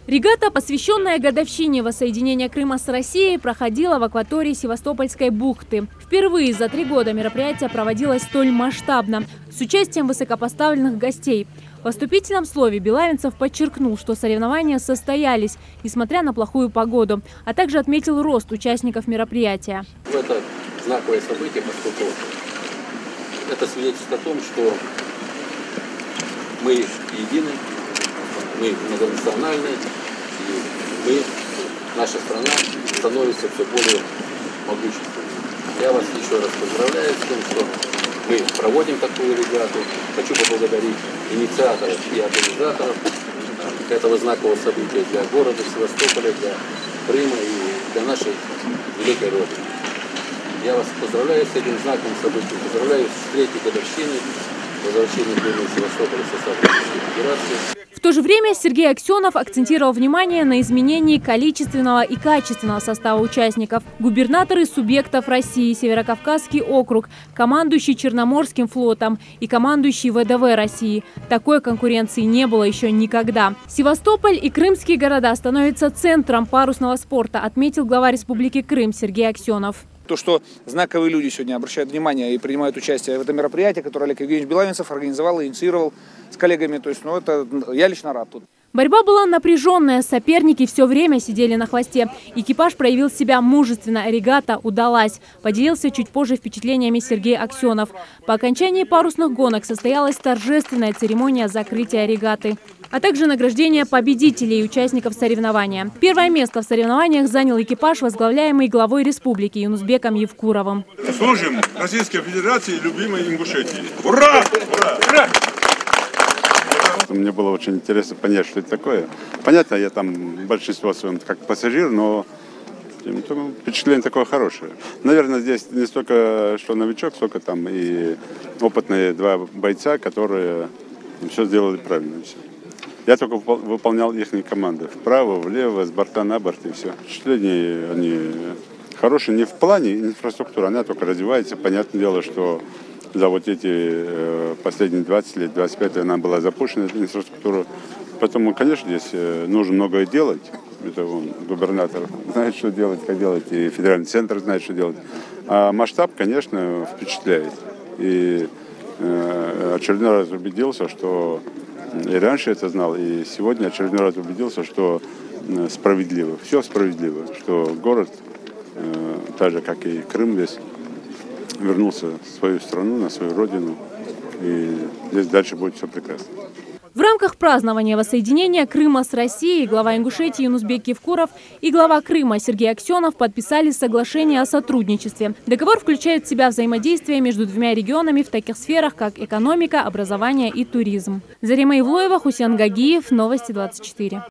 Регата, посвященная годовщине воссоединения Крыма с Россией, проходила в акватории Севастопольской бухты. Впервые за 3 года мероприятие проводилось столь масштабно, с участием высокопоставленных гостей. В вступительном слове Белавинцев подчеркнул, что соревнования состоялись, несмотря на плохую погоду, а также отметил рост участников мероприятия. Это знаковое событие, поскольку это свидетельствует о том, что мы едины, мы многонациональны, и наша страна становится все более могущественной. Я вас еще раз поздравляю с тем, что мы проводим такую регату. Хочу поблагодарить инициаторов и организаторов этого знакового события для города Севастополя, для Крыма и для нашей великой Родины. Я вас поздравляю с этим знаковым событием, поздравляю с 3-й годовщиной возвращения Крыма и Севастополя в состав Российской Федерации. В то же время Сергей Аксенов акцентировал внимание на изменении количественного и качественного состава участников. Губернаторы субъектов России, Северокавказский округ, командующий Черноморским флотом и командующий ВДВ России. Такой конкуренции не было еще никогда. Севастополь и крымские города становятся центром парусного спорта, отметил глава Республики Крым Сергей Аксенов. То, что знаковые люди сегодня обращают внимание и принимают участие в этом мероприятии, которое Олег Евгеньевич Белавинцев организовал и инициировал с коллегами. То есть, это я лично рад тут. Борьба была напряженная, соперники все время сидели на хвосте. Экипаж проявил себя мужественно, регата удалась. Поделился чуть позже впечатлениями Сергей Аксенов. По окончании парусных гонок состоялась торжественная церемония закрытия регаты, а также награждение победителей и участников соревнования. Первое место в соревнованиях занял экипаж, возглавляемый главой республики Юнусбеком Евкуровым. Служим Российской Федерации и любимой Ингушетии. Ура! Ура! Ура! Мне было очень интересно понять, что это такое. Понятно, я там большинство своем как пассажир, но впечатление такое хорошее. Наверное, здесь не столько что новичок, сколько там и опытные 2 бойца, которые все сделали правильно. Все. Я только выполнял их команды. Вправо, влево, с борта на борт и все. Впечатления они хорошие не в плане инфраструктуры, она только развивается. Понятное дело, что за вот эти последние 20 лет, 25 она была запущена, эта инфраструктура. Поэтому, конечно, здесь нужно многое делать. Это губернатор знает, что делать, как делать, и федеральный центр знает, что делать. А масштаб, конечно, впечатляет. И очередной раз убедился, что и раньше это знал, и сегодня очередной раз убедился, что справедливо, все справедливо, что город, так же, как и Крым весь, вернулся в свою страну, на свою родину, и здесь дальше будет все прекрасно. В рамках празднования воссоединения Крыма с Россией глава Ингушетии Юнусбек Евкуров и глава Крыма Сергей Аксенов подписали соглашение о сотрудничестве. Договор включает в себя взаимодействие между 2 регионами в таких сферах, как экономика, образование и туризм. Зарима Ивлоева, Хусен Гагиев, Новости 24.